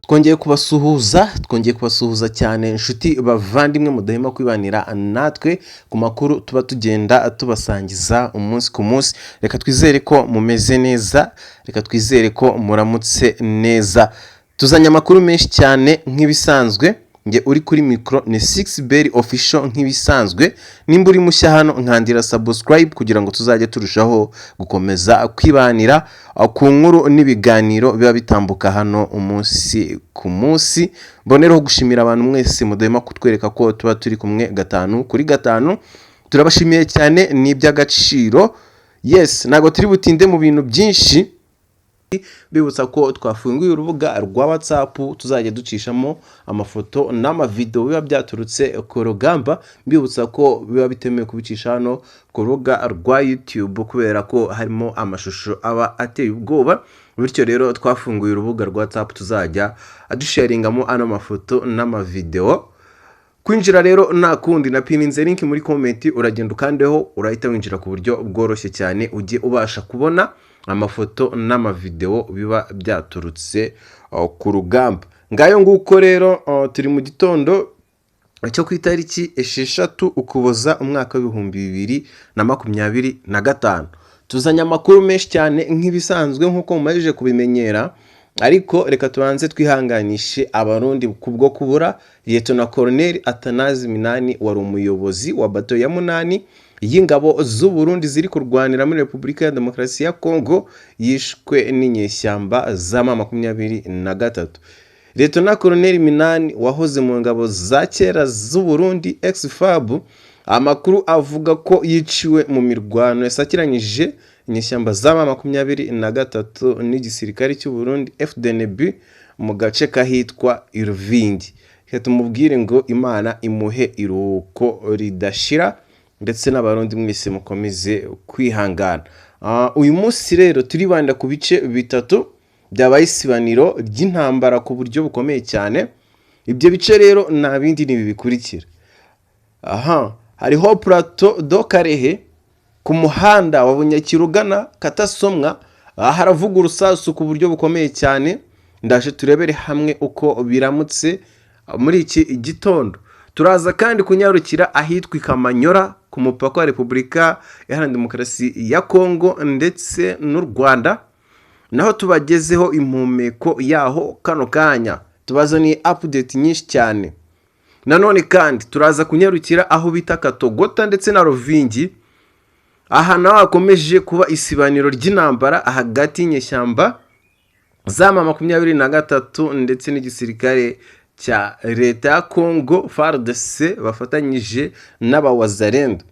twongeye kubasuhuza cyane inshuti bavandimwe mudahema kwibanira natwe ku makuru tuba tugenda tubasangiza umunsi ku munsi. Reka twizere ko mumeze neza, reka twizere ko muramutse neza. Tuzanye amakuru menshi cyane nk'ibisanzwe. Nge uri kuri micro ni 6berry official nk'ibisanzwe. Nimba uri mushya hano nkandira subscribe kugira ngo tuzajye turushaho gukomeza kwibanira ku nkuru n'ibiganiro biba bitambuka hano umunsi ku munsi. Mboneraho gushimira abantu mwese mudahema kutwereka ko tuba turi kumwe gatanu kuri gatanu. Turabashimiye cyane, ni iby'agaciro. Yes, nago turi butinde mu bintu byinshi. Bibutsa ko twafunguye urubuga rwa WhatsApp tuzajya ducishamo amafoto n'amavideo biba byaturutse ku rugamba. Bibutsa ko biba bitemewe kubicisha hano ku rubuga rwa YouTube kubera ko harimo amashusho aba ateye ubwoba. Bityo rero twafunguye urubuga rwa WhatsApp tuzajya adusharingamo ano mafoto n'amavideo. Kwinjira rero nakundi na pininze link muri comment, uragenda ukandeho urahita winjira ku buryo bworoshye cyane ujye ubasha kubona amafoto n'amavideo biba byaturutse ku rugamba. Ngayo nguko rero turi mu gitondo cyo ku itariki 6 Ukuboza umwaka wa 2025. Tuzanye amakuru menshi cyane nk'ibisanzwe nkuko mumajije kubimenyera, ariko reka tubanze twihanganishe abarundi kubwo kubura Lieutenant Colonel Atanazi Minani wari umuyobozi wa bato ya 8 y'ingabo z'u Burundi ziri kurwanira muri Repubulika ya Demokarasi ya Kongo, yishwe n'inyeshyamba za M23. Lieutenant Colonel Minani wahoze mu ngabo za kera z'u Burundi ex-FAB, amakuru avuga ko yiciwe mu mirwano yasakiranyije inyeshyamba za M23 n'igisirikare cy'u Burundi FDNB mu gace kahitwa Iruvindi. Tumubwire ngo Imana imuhe iruko ridashira, ndetse n'abarundi mwese mukomeze kwihangana. Uyu munsi rero turibanda ku bice bitatu byabaye isibaniro ry'intambara ku buryo bukomeye cyane. Ibyo bice rero nta bindi ni bikurikira. Hariho Plateau do Karehe ku muhanda wa Bunyakirugana Katasomwa, haravuga urusasu ku buryo bukomeye cyane. Ndaje turebere hamwe uko biramutse muri iki gitondo. Turaza kandi kunyarukira ahitwa Kamanyora ku mupaka wa Repubulika Iharanira Demokarasi ya Kongo ndetse n'u Rwanda, naho tubagezeho impumeko yaho kano kanya. Tubazaniye update nyinshi cyane. Nanone kandi turaza kunyarukira aho bita Katogota ndetse na Rovingi. Aha naho hakomeje kuba isibaniro ry'intambara hagati y'inyeshyamba za M23 ndetse n'igisirikare cya leta ya Kongo FARDC bafatanyije n'abawazarendo.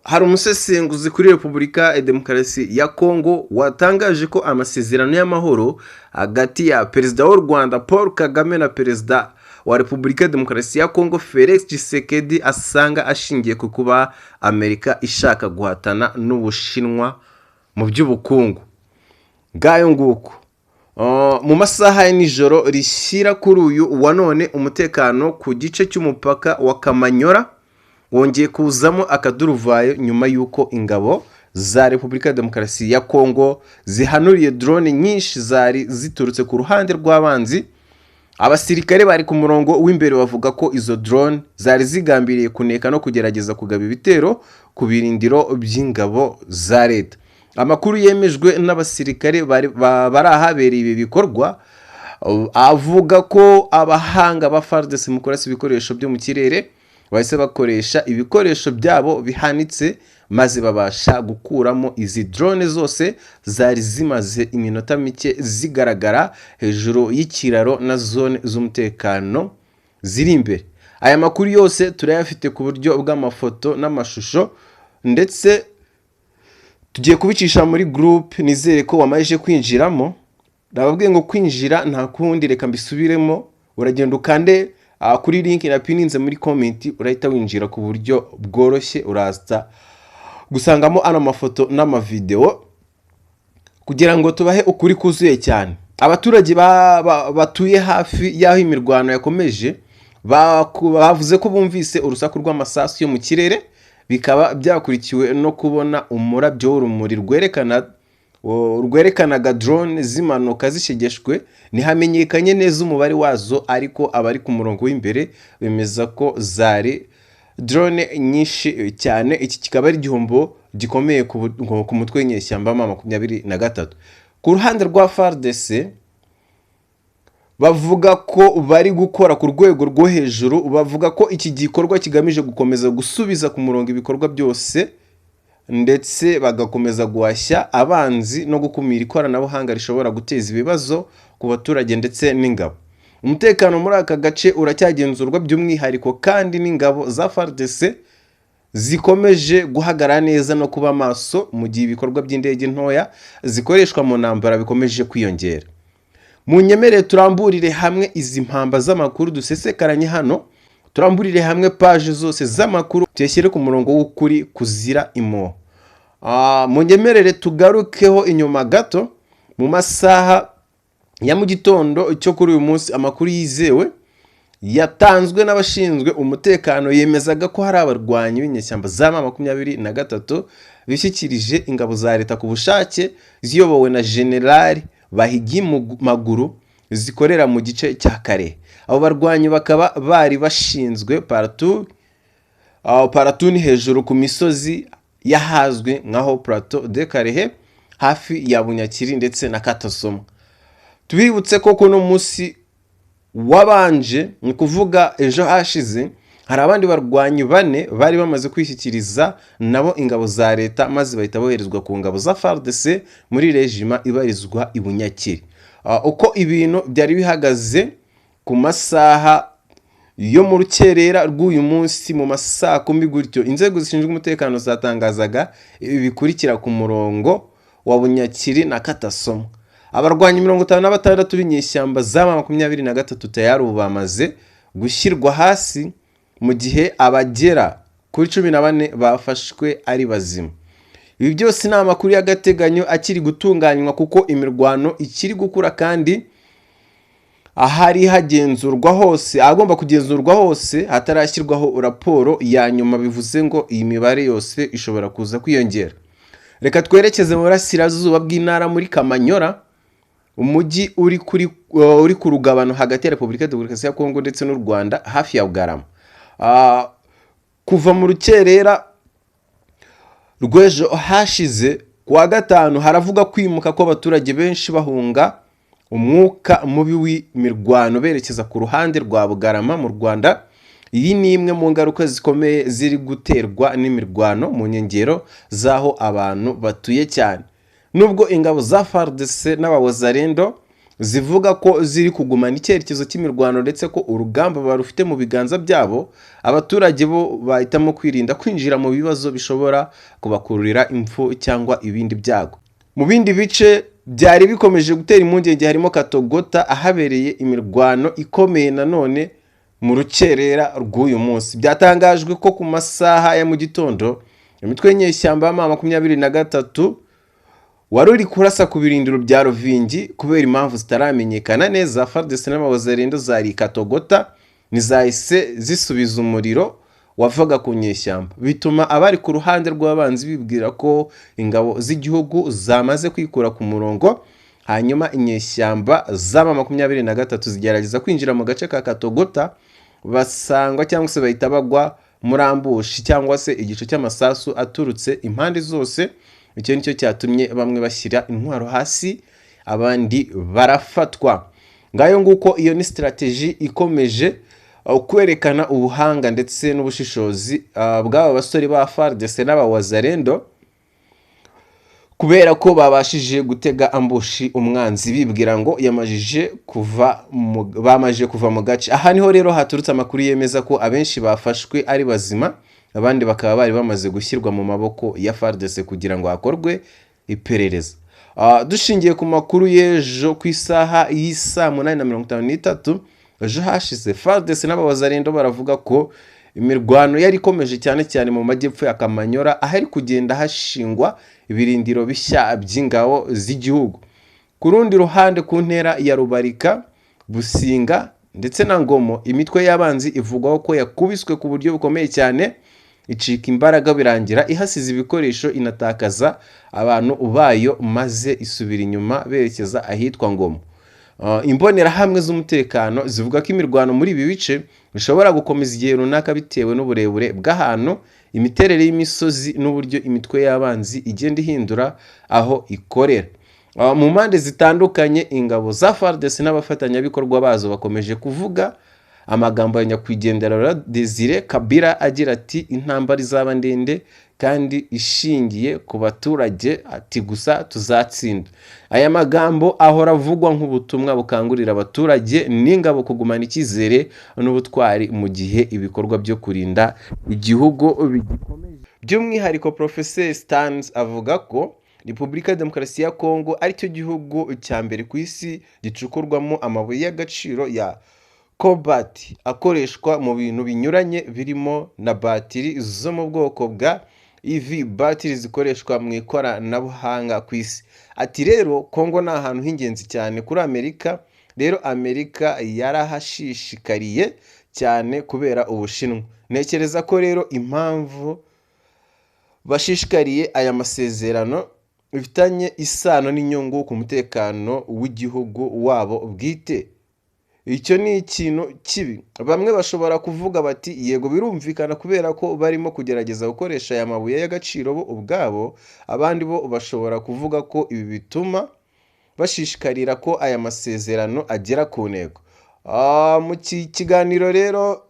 Hari umusesenguzi kuri Repubulika ya Demokarasi ya Kongo watangaje ko amasezerano y'amahoro hagati ya Perezida w'u Rwanda Paul Kagame na Perezida wa Repubulika ya Demokarasi ya Kongo Felix Tshisekedi asanga ashingiye ku kuba Amerika ishaka guhatana n'Ubushinwa mu by'ubukungu. Ngayo nguko mu masaha ya nijoro rishyira kuri uyu wa none, umutekano ku gice cy'umupaka wa Kamanyora wongeye kuzamo akaduruvayo nyuma y'uko ingabo za Repubulika ya Demokarasi ya Kongo zihanuriye drone nyinshi zari ziturutse ku ruhande rw'abanzi. Abasirikare bari ku murongo w'imbere bavuga ko izo drone zari zigambiriye kuneka no kugerageza kugaba ibitero ku birindiro by'ingabo za leta. Amakuru yemejwe n'abasirikare bari ahabereye ibi bikorwa avuga ko abahanga ba FARDC mu kurasa ibikoresho byo mu kirere bahise bakoresha ibikoresho byabo bihanitse, maze babasha gukuramo izi drone zose zari zimaze iminota mike zigaragara hejuru y'ikiraro na zone z'umutekano ziri imbere. Aya makuru yose turayafite ku buryo bw'amafoto n'amashusho, ndetse tugiye kubicisha muri group. Nizere ko wamaje kwinjiramo. Nababwiye ngo kwinjira nta kundi, reka mbisubiremo. Uragenda ukande kuri link na pininze muri comment, urahita winjira ku buryo bworoshye. Uraza gusangamo ano mafoto n'amavideo kugira ngo tubahe ukuri kuzuye cyane. Abaturage batuye hafi y'aho imirwano yakomeje bavuze ko bumvise urusaku rw'amasasu yo mu kirere, bikaba byakurikiwe no kubona umurabyo w'urumuri rwerekana rwerekanaga drone zimanuka zishegeshwe, ntihamenyekanye neza umubare wazo, ariko abari ku murongo w'imbere bemeza ko zari drone nyinshi cyane. Iki kikaba ari igihombo gikomeye ku mutwe w'inyeshyamba M23. Ku ruhande rwa FARDC bavuga ko bari gukora ku rwego rwo hejuru, bavuga ko iki gikorwa kigamije gukomeza gusubiza ku murongo ibikorwa byose, ndetse bagakomeza guhashya abanzi no gukumira ikoranabuhanga rishobora guteza ibibazo ku baturage ndetse n'ingabo. Umutekano muri aka gace uracyagenzurwa by'umwihariko, kandi n'ingabo za FARDC zikomeje guhagarara neza no kuba maso mu gihe ibikorwa by'indege ntoya zikoreshwa mu ntambara bikomeje kwiyongera. Mu nyemerere turamburire hamwe izi mpamba z'amakuru dusesekaranye hano, turamburire hamwe page zose z'amakuru, tuyashyire ku murongo w'ukuri kuzira impuha. Mu nyemerere tugarukeho inyuma gato. Mu masaha ya mu gitondo cyo kuri uyu munsi, amakuru yizewe yatanzwe n'abashinzwe umutekano yemezaga ko hari abarwanyi b'inyeshyamba za M23 bishyikirije ingabo za leta ku bushake, ziyobowe na General Bahigi Maguru, zikorera mu gice cya Kare. Abo barwanyi bakaba bari bashinzwe paratuni hejuru ku misozi yahazwe nkaho Plateau de Karehe, hafi ya Bunyakiri ndetse na Katasoma. Tubibutse ko kuno munsi wabanje, ni kuvuga ejo hashize, hari abandi barwanyi 4 bari bamaze kwishyikiriza nabo ingabo za leta, maze bahita boherezwa ku ngabo za FARDC muri regima ibarizwa i Bunyakiri. Uko ibintu byari bihagaze ku masaha yo mu rukerera rw'uyu munsi mu masaha 10 gutyo, inzego zishinzwe umutekano zatangazaga ibi bikurikira ku murongo wa Bunyakiri na Katasoma. Abarwanyi 56 b'inyeshyamba za M23 tayari bamaze gushyirwa hasi, mu gihe abagera kuri 14 bafashwe ari bazima. Ibi byose ni amakuru y'agateganyo akiri gutunganywa, kuko imirwano ikiri gukura kandi ahari hagenzurwa hose, agomba kugenzurwa hose hatarashyirwaho raporo ya nyuma. Bivuze ngo iyi mibare yose ishobora kuza kwiyongera. Reka twerekeze mu burasirazuba bw'intara muri Kamanyora, umujyi uri ku rugabano hagati ya Repubulika Demokarasi ya Kongo ndetse n'u Rwanda, hafi ya Bugarama. Kuva mu rukerera rw'ejo hashize kuwa gatanu, haravuga kwimuka ko abaturage benshi bahunga umwuka mubi w'imirwano berekeza ku ruhande rwa Bugarama mu Rwanda. Iyi ni imwe mu ngaruka zikomeye ziri guterwa n'imirwano mu nkengero z'aho abantu batuye cyane. Nubwo ingabo za FARDC n'abawazarendo zivuga ko ziri kugumana icyerekezo cy'imirwano ndetse ko urugamba barufite mu biganza byabo, abaturage bo bahitamo kwirinda kwinjira mu bibazo bishobora kubakururira impfu cyangwa ibindi byago. Mu bindi bice byari bikomeje gutera impungenge harimo Katogota, ahabereye imirwano ikomeye nanone mu rukerera rw'uyu munsi. Byatangajwe ko ku masaha ya mu gitondo imitwe y'inyeshyamba ya M23 wari uri kurasa ku birindiro bya Ruvingi kubera impamvu zitaramenyekana neza. FARDC n'abawazarendo zari Katogota nizahise zisubiza umuriro wavaga ku nyeshyamba, bituma abari ku ruhande rw'abanzi bibwira ko ingabo z'igihugu zamaze kwikura ku murongo. Hanyuma inyeshyamba z'ama 23 zigerageza kwinjira mu gace ka Katogota, basangwa cyangwa se bahita bagwa muri ambushi cyangwa se igice cy'amasasu aturutse impande zose. Icyo nicyo cyatumye bamwe bashyira intwaro hasi, abandi barafatwa. Ngayo nguko iyo ni strategy ikomeje kwerekana ubuhanga ndetse n'ubushishozi bw'aba basore ba FARDC n'abawazarendo, kubera ko babashije gutega ambushi umwanzi bibwira ngo bamaje kuva mu gace. Aha niho rero haturutse amakuru yemeza ko abenshi bafashwe ari bazima, abandi bakaba bari bamaze gushyirwa mu maboko ya FARDC kugira ngo hakorwe iperereza. Dushingiye ku makuru y'ejo ku isaha y'isa 8:53 ejo hashize, FARDC n'abawazarendo baravuga ko imirwano yari ikomeje cyane cyane mu majyepfo ya Kamanyora, ahari kugenda hashingwa ibirindiro bishya by'ingabo z'igihugu. Ku rundi ruhande ku ntera ya Rubarika, Businga ndetse na Ngomo, imitwe y'abanzi ivugwaho ko yakubiswe ku buryo bukomeye cyane, icika imbaraga birangira ihasize ibikoresho inatakaza abantu bayo maze isubira inyuma berekeza ahitwa Ngoma. Imbonerahamwe z'umutekano zivuga ko imirwano muri ibi bice bishobora gukomeza igihe runaka bitewe n'uburebure bw'ahantu, imiterere y'imisozi n'uburyo imitwe y'abanzi igenda ihindura aho ikorera. Mu mpande zitandukanye ingabo za FARDC n'abafatanyabikorwa bazo bakomeje kuvuga amagambo ya nyakwigendera Desire Kabila agira ati intambara izaba ndende kandi ishingiye ku baturage, ati gusa tuzatsinda. Aya magambo ahora avugwa nk'ubutumwa bukangurira abaturage n'ingabo kugumana icyizere n'ubutwari mu gihe ibikorwa byo kurinda igihugu bigikomeje. By'umwihariko Professeur Stans avuga ko Repubulika ya Demokarasi ya Kongo ari cyo gihugu cya mbere ku isi gicukurwamo amabuye y'agaciro ya cobalt akoreshwa mu bintu binyuranye birimo na batiri zo mu bwoko bwa EV batiri zikoreshwa mu ikoranabuhanga ku isi. Ati rero Kongo ni ahantu h'ingenzi cyane kuri Amerika, rero Amerika yarahashishikariye cyane kubera Ubushinwa. Ntekereza ko rero impamvu bashishikariye aya masezerano bifitanye isano n'inyungu ku mutekano w'igihugu wabo bwite. Icyo ni ikintu kibi. Bamwe bashobora kuvuga bati yego birumvikana kubera ko barimo kugerageza gukoresha aya mabuye y'agaciro bo ubwabo, abandi bo bashobora kuvuga ko ibi bituma bashishikarira ko aya masezerano agera ku ntego. Mu kiganiro rero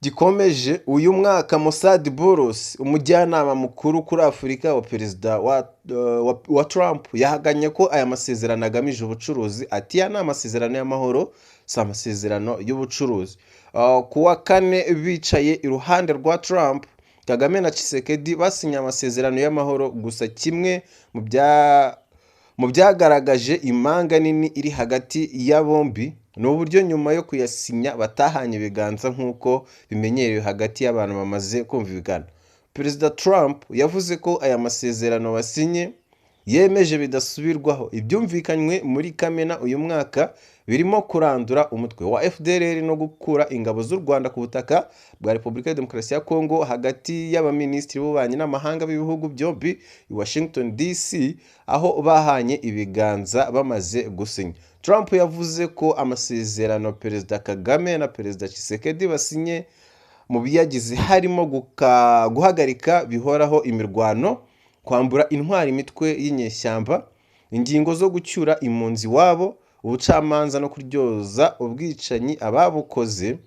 gikomeje uyu mwaka, Mossad Boros, umujyanama mukuru kuri Afurika wa perezida wa Trump, yahaganye ko aya masezerano agamije ubucuruzi. Ati ya ni amasezerano y'amahoro, si amasezerano y'ubucuruzi. Ku wa kane bicaye iruhande rwa Trump, Kagame na Tshisekedi basinye amasezerano y'amahoro, gusa kimwe mu byagaragaje impanga nini iri hagati ya bombi ni uburyo nyuma yo kuyasinya batahanye ibiganza nk'uko bimenyerewe hagati y'abantu bamaze kumvikana. Perezida Trump yavuze ko aya masezerano basinye yemeje bidasubirwaho ibyumvikanywe muri Kamena uyu mwaka, birimo kurandura umutwe wa FDLR no gukura ingabo z'u Rwanda ku butaka bwa Repubulika ya Demokarasi ya Kongo, hagati y'abaminisitiri b'ububanyi n'amahanga b'ibihugu byombi i Washington DC, aho bahanye ibiganza bamaze gusinya. Trump yavuze ko amasezerano Perezida Kagame na Perezida Tshisekedi basinye mu biyagize harimo guhagarika bihoraho imirwano, kwambura intwari imitwe y'inyeshyamba, ingingo zo gucyura impunzi wabo, ubucamanza no kuryoza ubwicanyi ababukoze,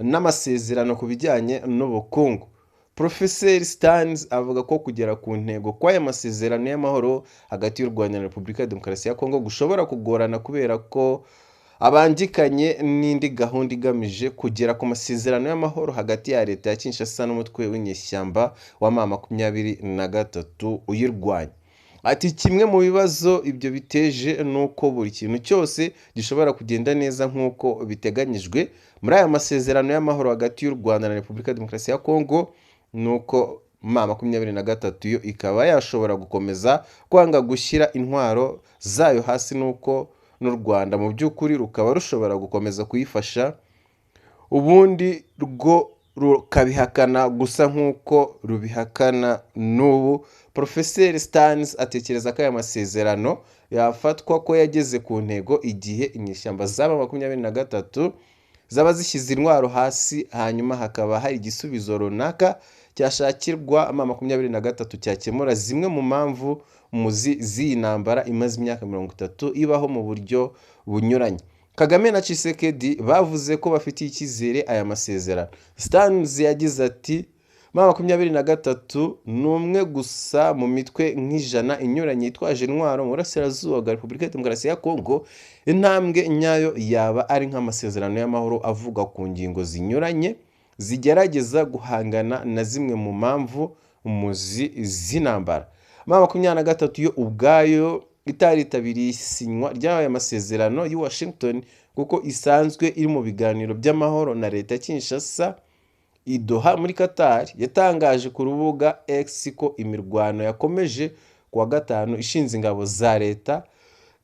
n'amasezerano ku bijyanye n'ubukungu. Professeur Stans avuga ko kugera ku ntego kw'aya masezerano y'amahoro hagati y'u Rwanda na Repubulika ya Demokarasi ya Kongo gushobora kugorana kubera ko abangikanye n'indi gahunda igamije kugera ku masezerano y'amahoro hagati ya leta ya Kinshasa n'umutwe w'inyeshyamba wa M23 uyirwanya. Ati kimwe mu bibazo ibyo biteje nuko buri kintu cyose gishobora kugenda neza nk'uko biteganyijwe muri aya masezerano y'amahoro hagati y'u Rwanda na Repubulika ya Demokarasi ya Kongo, nuko M23 yo ikaba yashobora gukomeza kwanga gushyira intwaro zayo hasi, nuko n'u Rwanda mu by'ukuri rukaba rushobora gukomeza kuyifasha, ubundi rwo rukabihakana gusa nk'uko rubihakana n'ubu. Professeur Stans atekereza ko aya masezerano yafatwa ko yageze ku ntego igihe inyeshyamba z'aba M23 zaba zishyize intwaro hasi, hanyuma hakaba hari igisubizo runaka cyashakirwa M23 cyakemura zimwe mu mpamvu muzi z'iyi ntambara imaze imyaka 30 ibaho mu buryo bunyuranye. Kagame na Tshisekedi bavuze ko bafitiye icyizere aya masezerano. Stans yagize ati M23 ni umwe gusa mu mitwe nk'ijana inyuranye yitwaje intwaro mu burasirazuba bwa Repubulika ya Demokarasi ya Kongo. Intambwe nyayo yaba ari nk'amasezerano y'amahoro avuga ku ngingo zinyuranye zigerageza guhangana na zimwe mu mpamvu umuzi z'intambara. M23 yo ubwayo itaritabiriye isinywa ry'aya masezerano y'I Washington kuko isanzwe iri mu biganiro by'amahoro na leta ya Kinshasa i Doha muri Qatar. Yatangaje ku rubuga X ko imirwano yakomeje kuwa gatanu ishinze ingabo za leta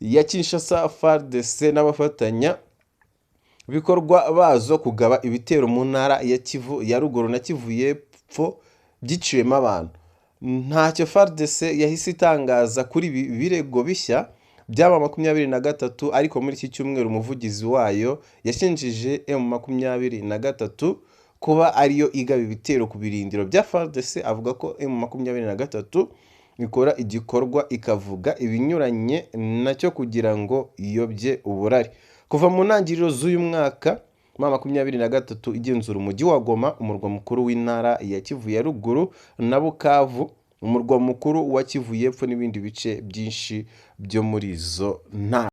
ya Kinshasa, FARDC n'abafatanya bikorwa bazo kugaba ibitero mu ntara ya Kivu ya ruguru na Kivu y'Epfo ibipfo byiciwemo abantu. Ntacyo FARDC yahise itangaza kuri ibi birego bishya byaba 23, ariko muri iki cyumweru umuvugizi wayo yashinjije M23 kuba ariyo igaba ibitero ku birindiro bya FARDC. Avuga ko M23 ikora igikorwa ikavuga ibinyuranye nacyo kugira ngo iyobye uburari. Kuva mu ntangiriro z'uyu mwaka, M23 igenzura umujyi wa Goma, umurwa mukuru w'intara ya Kivu ya ruguru, na Bukavu, umurwa mukuru wa Kivu y'epfo, n'ibindi bice byinshi byo muri izo ntara.